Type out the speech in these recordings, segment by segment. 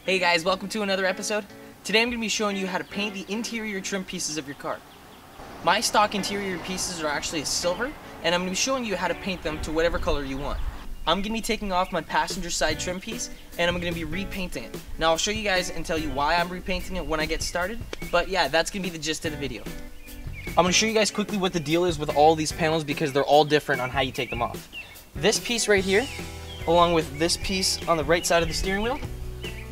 Hey guys, welcome to another episode. Today I'm going to be showing you how to paint the interior trim pieces of your car. My stock interior pieces are actually a silver, and I'm going to be showing you how to paint them to whatever color you want. I'm going to be taking off my passenger side trim piece, and I'm going to be repainting it. Now I'll show you guys and tell you why I'm repainting it when I get started, but yeah, that's going to be the gist of the video. I'm going to show you guys quickly what the deal is with all these panels because they're all different on how you take them off. This piece right here, along with this piece on the right side of the steering wheel,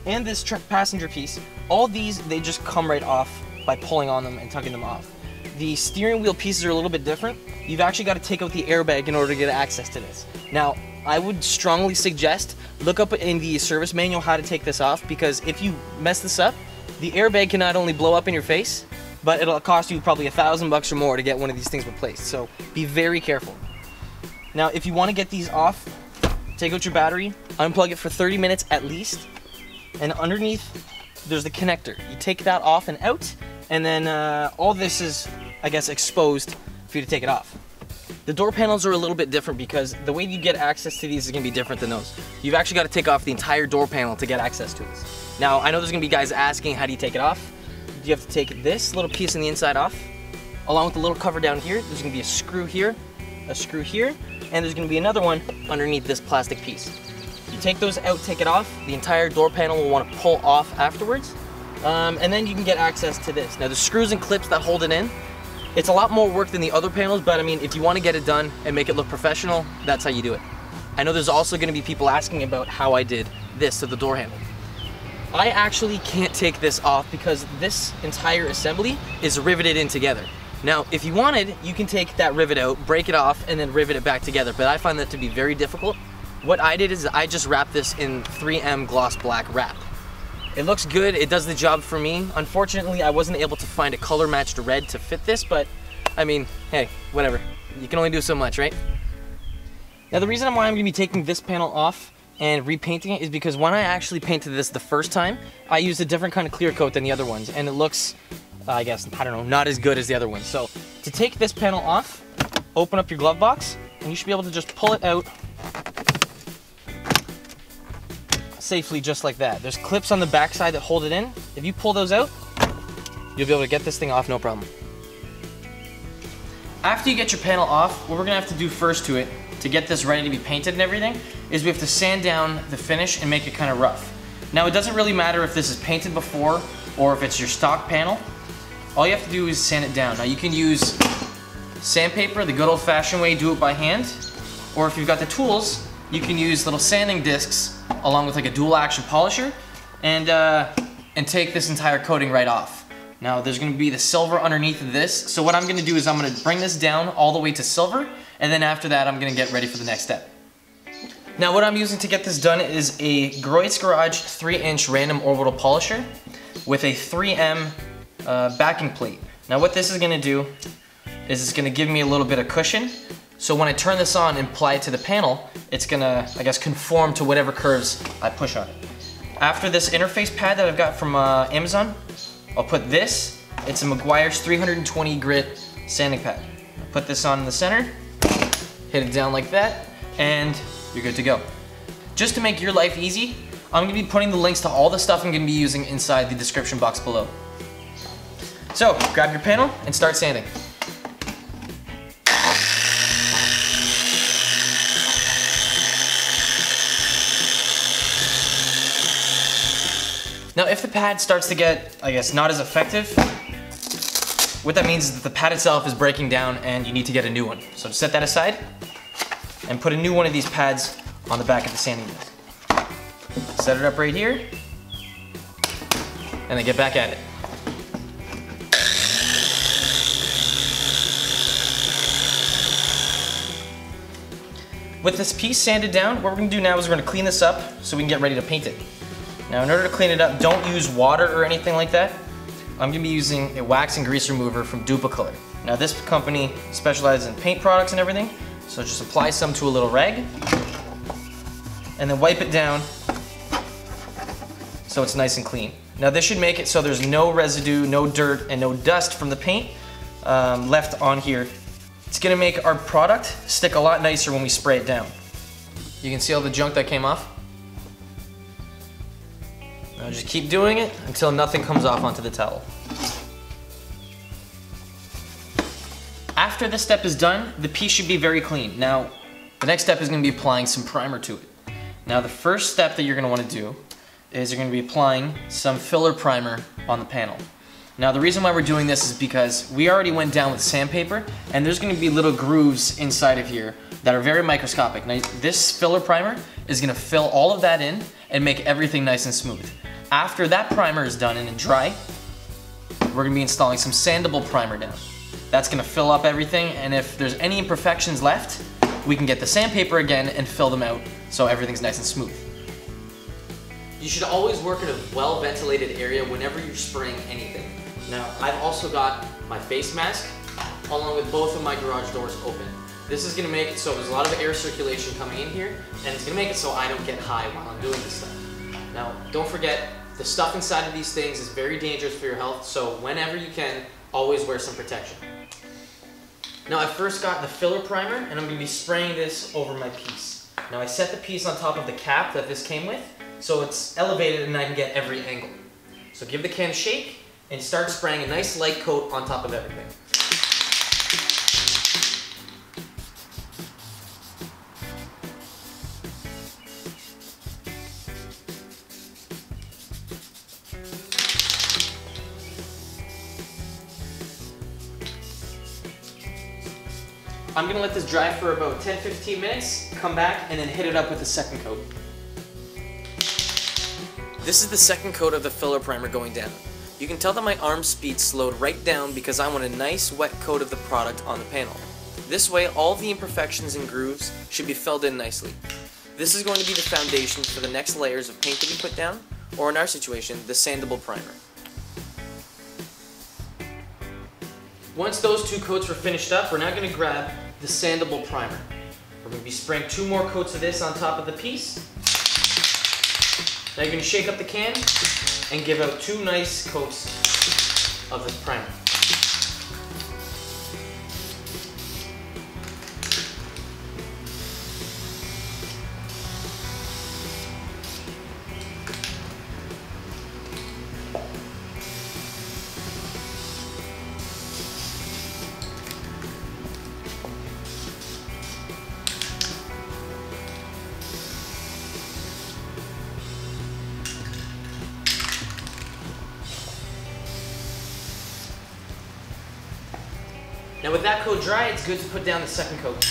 and this passenger piece, all these, they just come right off by pulling on them and tugging them off. The steering wheel pieces are a little bit different. You've actually got to take out the airbag in order to get access to this. Now, I would strongly suggest look up in the service manual how to take this off, because if you mess this up, the airbag can not only blow up in your face, but it'll cost you probably $1,000 or more to get one of these things replaced. So be very careful. Now, if you want to get these off, take out your battery, unplug it for 30 minutes at least, and underneath there's the connector. You take that off and out, and then all this is, I guess, exposed for you to take it off. The door panels are a little bit different because the way you get access to these is going to be different than those. You've actually got to take off the entire door panel to get access to this. Now, I know there's going to be guys asking, how do you take it off? You have to take this little piece on the inside off, along with the little cover down here. There's going to be a screw here, and there's going to be another one underneath this plastic piece. You take those out, take it off, the entire door panel will want to pull off afterwards, and then you can get access to this. Now the screws and clips that hold it in, it's a lot more work than the other panels, but I mean, if you want to get it done and make it look professional, that's how you do it. I know there's also going to be people asking about how I did this to the door handle. I actually can't take this off because this entire assembly is riveted in together. Now, if you wanted, you can take that rivet out, break it off, and then rivet it back together, but I find that to be very difficult. What I did is I just wrapped this in 3M gloss black wrap. It looks good, it does the job for me. Unfortunately, I wasn't able to find a color matched red to fit this, but I mean, hey, whatever. You can only do so much, right? Now the reason why I'm gonna be taking this panel off and repainting it is because when I actually painted this the first time, I used a different kind of clear coat than the other ones, and it looks, I guess, I don't know, not as good as the other ones. So to take this panel off, open up your glove box, and you should be able to just pull it out safely, just like that. There's clips on the back side that hold it in. If you pull those out, you'll be able to get this thing off no problem. After you get your panel off, what we're gonna have to do first to it to get this ready to be painted and everything is we have to sand down the finish and make it kind of rough. Now it doesn't really matter if this is painted before or if it's your stock panel. All you have to do is sand it down. Now you can use sandpaper the good old-fashioned way, do it by hand, or if you've got the tools, you can use little sanding discs along with like a dual action polisher and take this entire coating right off. Now there's going to be the silver underneath of this, so what I'm going to do is I'm going to bring this down all the way to silver, and then after that I'm going to get ready for the next step. Now what I'm using to get this done is a Groit's Garage 3-inch random orbital polisher with a 3M backing plate. Now what this is going to do is it's going to give me a little bit of cushion. So when I turn this on and apply it to the panel, it's gonna, I guess, conform to whatever curves I push on it. After this interface pad that I've got from Amazon, I'll put this. It's a Meguiar's 320 grit sanding pad. I'll put this on in the center, hit it down like that, and you're good to go. Just to make your life easy, I'm gonna be putting the links to all the stuff I'm gonna be using inside the description box below. So, grab your panel and start sanding. Now if the pad starts to get, I guess, not as effective, what that means is that the pad itself is breaking down and you need to get a new one. So set that aside and put a new one of these pads on the back of the sanding disc. Set it up right here and then get back at it. With this piece sanded down, what we're going to do now is we're going to clean this up so we can get ready to paint it. Now in order to clean it up, don't use water or anything like that. I'm going to be using a wax and grease remover from dupli-color. Now this company specializes in paint products and everything, so just apply some to a little rag and then wipe it down so it's nice and clean. Now this should make it so there's no residue, no dirt, and no dust from the paint left on here. It's going to make our product stick a lot nicer when we spray it down. You can see all the junk that came off. Now just keep doing it until nothing comes off onto the towel. After this step is done, the piece should be very clean. Now, the next step is going to be applying some primer to it. Now, the first step that you're going to want to do is you're going to be applying some filler primer on the panel. Now, the reason why we're doing this is because we already went down with sandpaper, and there's going to be little grooves inside of here that are very microscopic. Now, this filler primer is going to fill all of that in and make everything nice and smooth. After that primer is done and dry, we're going to be installing some sandable primer down. That's going to fill up everything, and if there's any imperfections left, we can get the sandpaper again and fill them out so everything's nice and smooth. You should always work in a well-ventilated area whenever you're spraying anything. Now, I've also got my face mask along with both of my garage doors open. This is going to make it so there's a lot of air circulation coming in here, and it's going to make it so I don't get high while I'm doing this stuff. Now, don't forget, the stuff inside of these things is very dangerous for your health, so whenever you can, always wear some protection. Now, I first got the filler primer, and I'm going to be spraying this over my piece. Now, I set the piece on top of the cap that this came with, so it's elevated and I can get every angle. So give the can a shake, and start spraying a nice light coat on top of everything. I'm going to let this dry for about 10-15 minutes, come back, and then hit it up with the second coat. This is the second coat of the filler primer going down. You can tell that my arm speed slowed right down because I want a nice wet coat of the product on the panel. This way, all the imperfections and grooves should be filled in nicely. This is going to be the foundation for the next layers of paint that we put down, or in our situation, the sandable primer. Once those two coats were finished up, we're now going to grab the sandable primer. We're going to be spraying 2 more coats of this on top of the piece. Now you're going to shake up the can and give out 2 nice coats of this primer. Now with that coat dry, it's good to put down the second coat.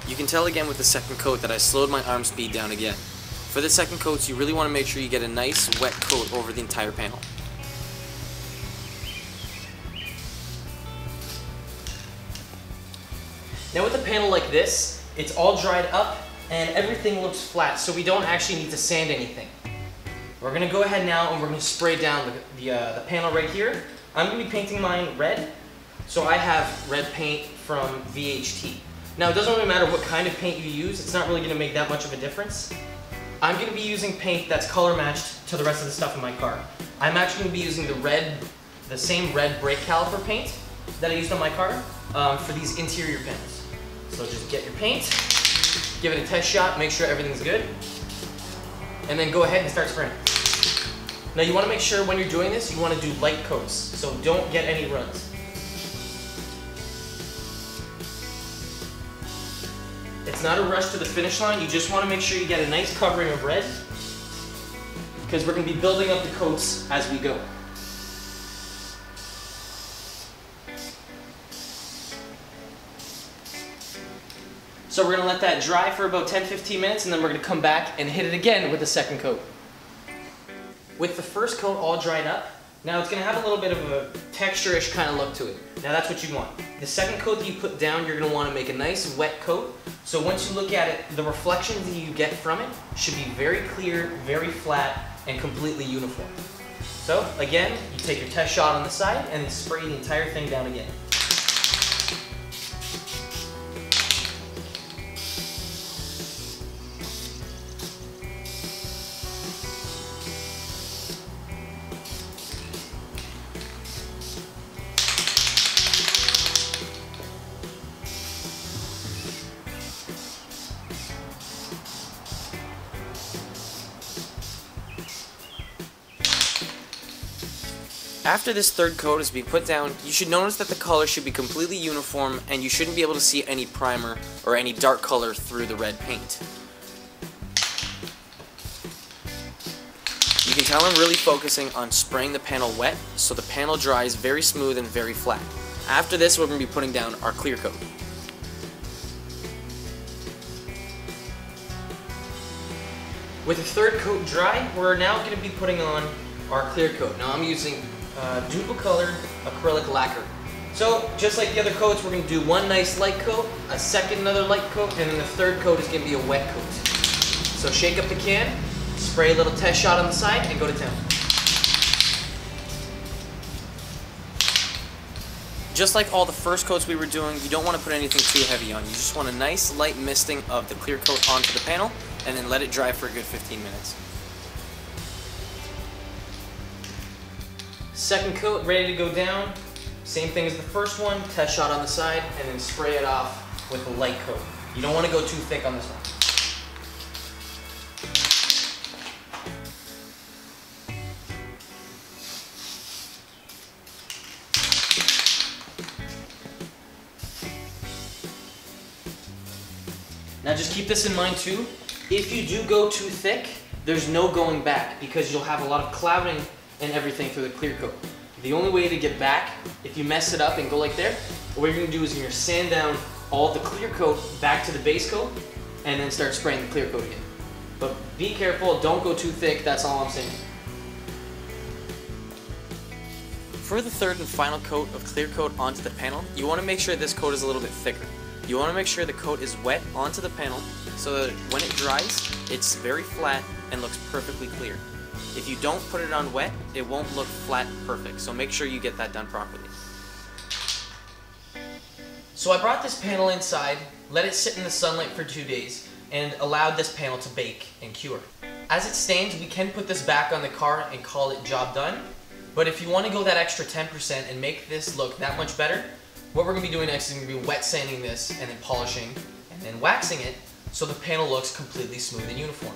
You can tell again with the second coat that I slowed my arm speed down again. For the second coats, you really want to make sure you get a nice wet coat over the entire panel. Now with a panel like this, it's all dried up and everything looks flat, so we don't actually need to sand anything. We're going to go ahead now and we're going to spray down the panel right here. I'm going to be painting mine red, so I have red paint from VHT. Now it doesn't really matter what kind of paint you use, it's not really going to make that much of a difference. I'm going to be using paint that's color matched to the rest of the stuff in my car. I'm actually going to be using the same red brake caliper paint that I used on my car for these interior panels. So just get your paint, give it a test shot, make sure everything's good, and then go ahead and start spraying. Now you want to make sure when you're doing this, you want to do light coats, so don't get any runs. It's not a rush to the finish line, you just want to make sure you get a nice covering of red, because we're going to be building up the coats as we go. So we're going to let that dry for about 10-15 minutes, and then we're going to come back and hit it again with the second coat. With the first coat all dried up, now it's going to have a little bit of a texture-ish kind of look to it. Now that's what you want. The second coat that you put down, you're going to want to make a nice wet coat. So once you look at it, the reflections that you get from it should be very clear, very flat, and completely uniform. So again, you take your test shot on the side and then spray the entire thing down again. After this third coat is being put down, you should notice that the color should be completely uniform and you shouldn't be able to see any primer or any dark color through the red paint. You can tell I'm really focusing on spraying the panel wet so the panel dries very smooth and very flat. After this, we're going to be putting down our clear coat. With the third coat dry, we're now going to be putting on our clear coat. Now I'm using dupli-color acrylic lacquer. So just like the other coats, we're going to do one nice light coat, a second another light coat, and then the third coat is going to be a wet coat. So shake up the can, spray a little test shot on the side, and go to town. Just like all the first coats we were doing, you don't want to put anything too heavy on. You just want a nice light misting of the clear coat onto the panel, and then let it dry for a good 15 minutes. Second coat ready to go down. Same thing as the first one, test shot on the side, and then spray it off with a light coat. You don't want to go too thick on this one. Now just keep this in mind too. If you do go too thick, there's no going back because you'll have a lot of clouding and everything through the clear coat. The only way to get back, if you mess it up and go like there, what you're going to do is you're going to sand down all the clear coat back to the base coat and then start spraying the clear coat again. But be careful, don't go too thick, that's all I'm saying. For the third and final coat of clear coat onto the panel, you want to make sure this coat is a little bit thicker. You want to make sure the coat is wet onto the panel so that when it dries, it's very flat and looks perfectly clear. If you don't put it on wet, it won't look flat perfect, so make sure you get that done properly. So I brought this panel inside, let it sit in the sunlight for 2 days, and allowed this panel to bake and cure. As it stands, we can put this back on the car and call it job done, but if you want to go that extra 10% and make this look that much better, what we're going to be doing next is going to be wet sanding this and then polishing and then waxing it so the panel looks completely smooth and uniform.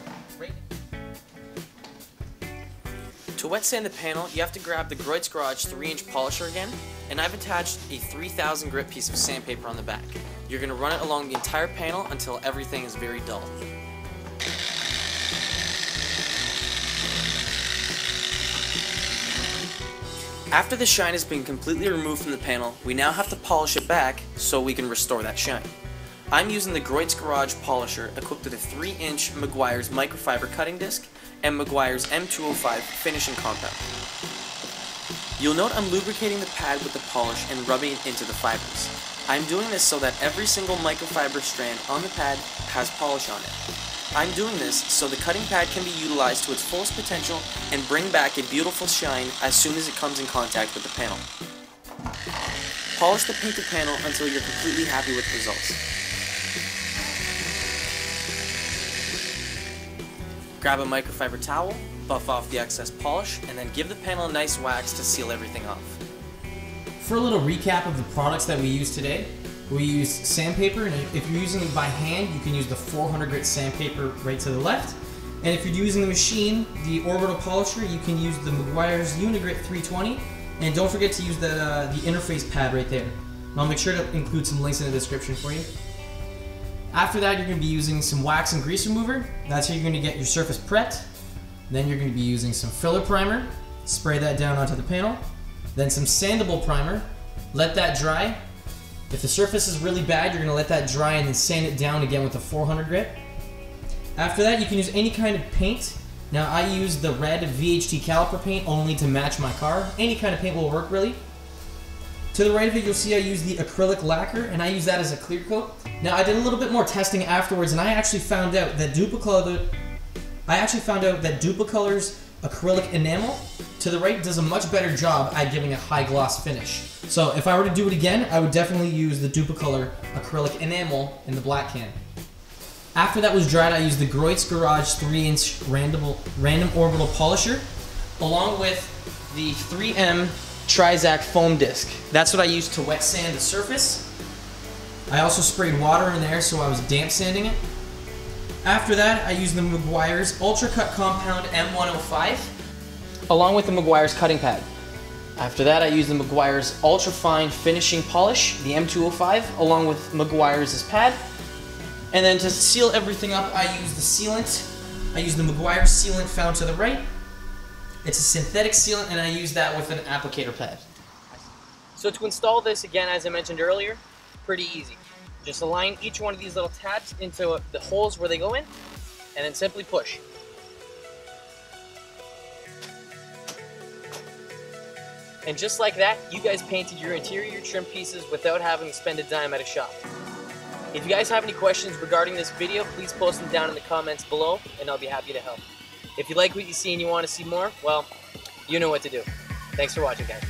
To wet sand the panel, you have to grab the Groit's Garage 3-inch polisher again, and I've attached a 3000 grit piece of sandpaper on the back. You're going to run it along the entire panel until everything is very dull. After the shine has been completely removed from the panel, we now have to polish it back so we can restore that shine. I'm using the Groit's Garage polisher equipped with a 3-inch Meguiar's microfiber cutting disc and Meguiar's M205 finishing compound. You'll note I'm lubricating the pad with the polish and rubbing it into the fibers. I'm doing this so that every single microfiber strand on the pad has polish on it. I'm doing this so the cutting pad can be utilized to its fullest potential and bring back a beautiful shine as soon as it comes in contact with the panel. Polish the painted panel until you're completely happy with the results. Grab a microfiber towel, buff off the excess polish, and then give the panel a nice wax to seal everything off. For a little recap of the products that we used today, we used sandpaper, and if you're using it by hand, you can use the 400 grit sandpaper right to the left. And if you're using the machine, the orbital polisher, you can use the Meguiar's Unigrit 320. And don't forget to use the interface pad right there. And I'll make sure to include some links in the description for you. After that, you're going to be using some wax and grease remover. That's how you're going to get your surface prepped. Then you're going to be using some filler primer. Spray that down onto the panel. Then some sandable primer. Let that dry. If the surface is really bad, you're going to let that dry and then sand it down again with a 400 grit. After that, you can use any kind of paint. Now, I use the red VHT caliper paint only to match my car. Any kind of paint will work, really. To the right of it, you'll see I use the acrylic lacquer, and I use that as a clear coat. Now, I did a little bit more testing afterwards, and I actually found out that dupli-color's acrylic enamel to the right does a much better job at giving a high gloss finish. So if I were to do it again, I would definitely use the dupli-color acrylic enamel in the black can. After that was dried, I used the Groit's Garage 3-inch random orbital polisher along with the 3M Trizac foam disc. That's what I used to wet sand the surface. I also sprayed water in there so I was damp sanding it. After that, I used the Meguiar's Ultra Cut Compound M105 along with the Meguiar's cutting pad. After that, I use the Meguiar's Ultra Fine Finishing Polish, the M205, along with Meguiar's pad. And then to seal everything up, I use the sealant. I use the Meguiar sealant found to the right. It's a synthetic sealant, and I use that with an applicator pad. So to install this, again, as I mentioned earlier, pretty easy. Just align each one of these little tabs into the holes where they go in, and then simply push. And just like that, you guys painted your interior trim pieces without having to spend a dime at a shop. If you guys have any questions regarding this video, please post them down in the comments below, and I'll be happy to help. If you like what you see and you want to see more, well, you know what to do. Thanks for watching, guys.